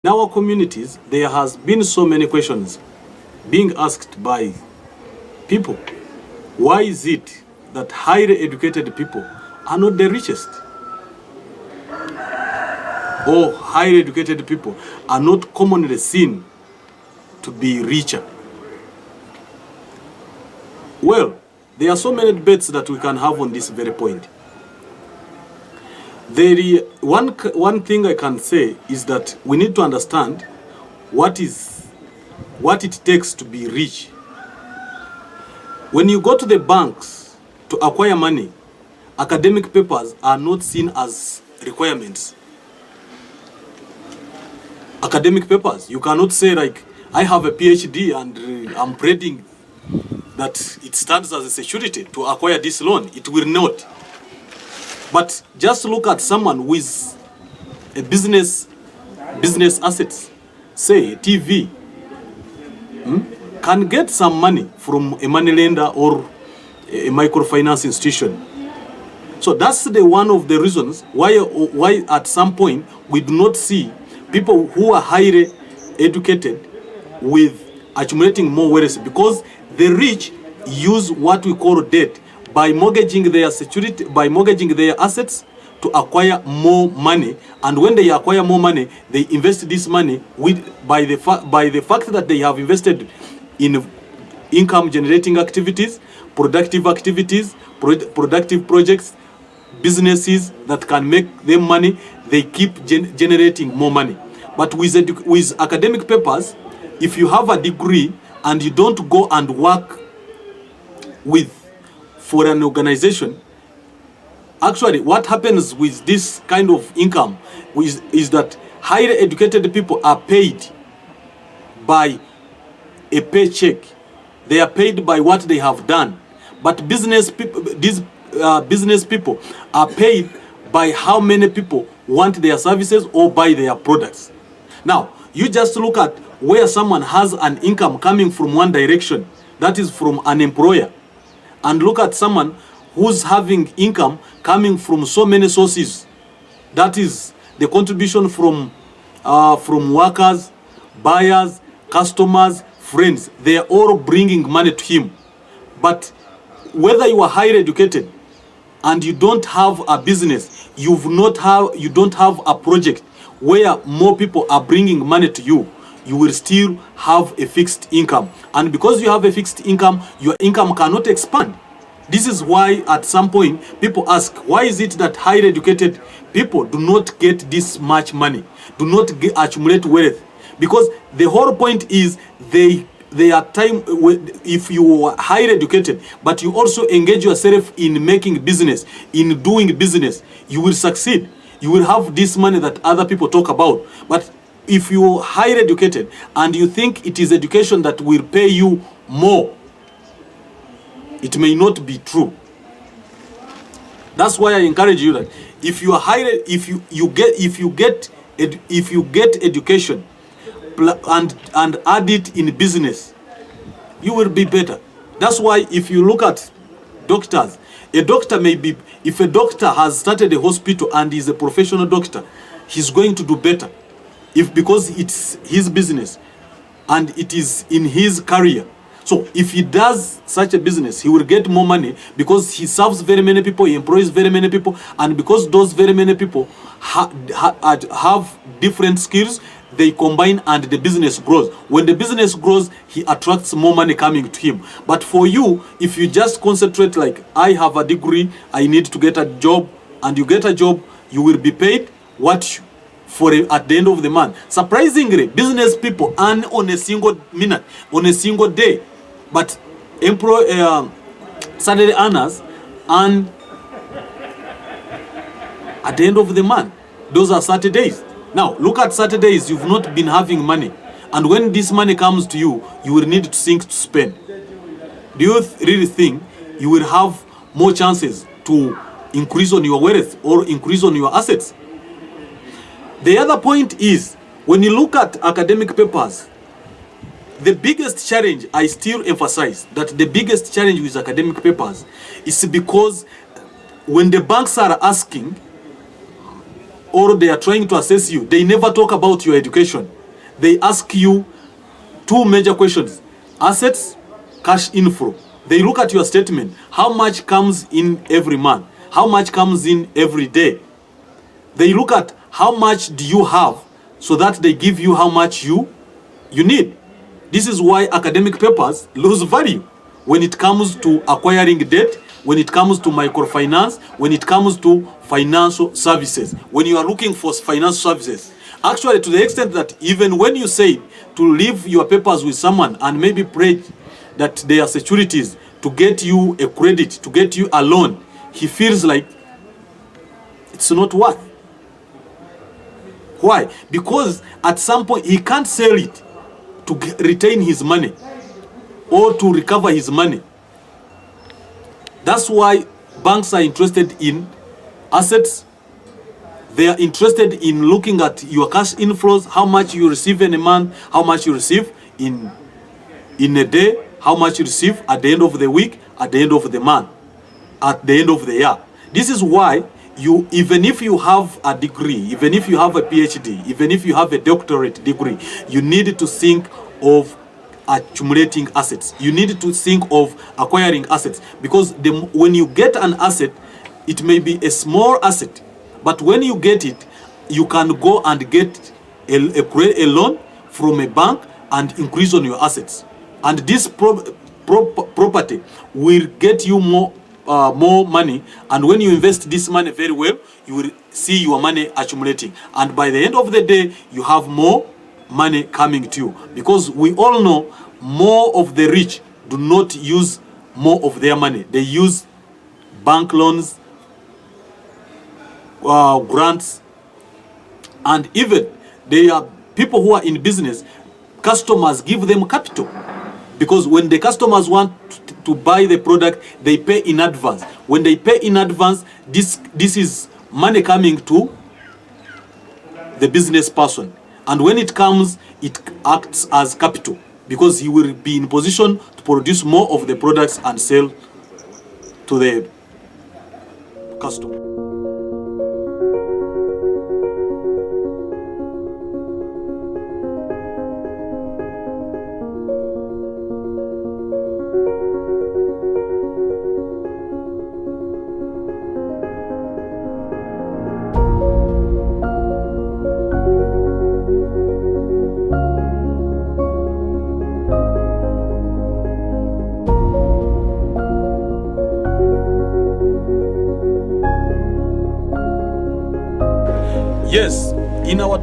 In our communities, there has been so many questions being asked by people. Why is it that highly educated people are not the richest? Or highly educated people are not commonly seen to be richer? Well, there are so many debates that we can have on this very point. One thing I can say is that we need to understand what it takes to be rich. When you go to the banks to acquire money, academic papers are not seen as requirements. Academic papers, you cannot say like, I have a PhD and I'm praying that it stands as a security to acquire this loan. It will not. But just look at someone with a business assets, say a TV, can get some money from a money lender or a microfinance institution. So that's one of the reasons why at some point we do not see people who are highly educated with accumulating more wealth, because the rich use what we call debt by mortgaging their security, by mortgaging their assets to acquire more money. And when they acquire more money, they invest this money by the fact that they have invested in income generating activities, productive projects, businesses that can make them money. They keep generating more money. But with academic papers, if you have a degree and you don't go and work for an organization, actually what happens with this kind of income is that highly educated people are paid by a paycheck. They are paid by what they have done. But business people are paid by how many people want their services or buy their products. Now, you just look at where someone has an income coming from one direction, that is from an employer, and look at someone who's having income coming from so many sources. That is the contribution from workers, buyers, customers, friends. They are all bringing money to him. But whether you are highly educated and you don't have a business, you don't have a project where more people are bringing money to you, you will still have a fixed income. And because you have a fixed income, your income cannot expand. This is why at some point people ask, why is it that highly educated people do not get this much money, do not accumulate wealth? Because the whole point is they are time, if you are highly educated, but you also engage yourself in making business, in doing business, you will succeed. You will have this money that other people talk about. But if you are highly educated and you think it is education that will pay you more, it may not be true. That's why I encourage you that if you are highly, if you get education and add it in business, you will be better. That's why if you look at doctors, a doctor may be, if a doctor has started a hospital and is a professional doctor, he's going to do better. Because it's his business and it is in his career. So if he does such a business, he will get more money because he serves very many people, he employs very many people, and because those very many people have different skills, they combine and the business grows. When the business grows, he attracts more money coming to him. But for you, if you just concentrate like, I have a degree, I need to get a job, and you get a job, you will be paid at the end of the month. Surprisingly, business people earn on a single minute, on a single day, but salary earners earn at the end of the month. Those are Saturdays. Now, look at Saturdays, you've not been having money. And when this money comes to you, you will need to think to spend. Do you really think you will have more chances to increase on your wealth or increase on your assets? The other point is, when you look at academic papers, the biggest challenge, I still emphasize that the biggest challenge with academic papers is because when the banks are asking, or they are trying to assess you, they never talk about your education. They ask you two major questions: assets, cash inflow. They look at your statement. How much comes in every month? How much comes in every day? They look at how much do you have, so that they give you how much you need. This is why academic papers lose value when it comes to acquiring debt, when it comes to microfinance, when it comes to financial services. When you are looking for financial services, actually, to the extent that even when you say to leave your papers with someone and maybe pledge that they are securities to get you a credit, to get you a loan, he feels like it's not worth. Why? Because at some point he can't sell it to retain his money or to recover his money. That's why banks are interested in assets. They are interested in looking at your cash inflows, how much you receive in a month, how much you receive in a day, how much you receive at the end of the week, at the end of the month, at the end of the year. This is why you, even if you have a degree, even if you have a PhD, even if you have a doctorate degree, you need to think of accumulating assets. You need to think of acquiring assets, because when you get an asset, it may be a small asset, but when you get it, you can go and get a loan from a bank and increase on your assets. And this property will get you more money, and when you invest this money very well, you will see your money accumulating, and by the end of the day, you have more money coming to you. Because we all know more of the rich do not use more of their money. They use bank loans, grants, and even they are people who are in business. Customers give them capital, because when the customers want to buy the product, they pay in advance. When they pay in advance, this is money coming to the business person, and when it comes, it acts as capital, because he will be in position to produce more of the products and sell to the customer. Yes, in our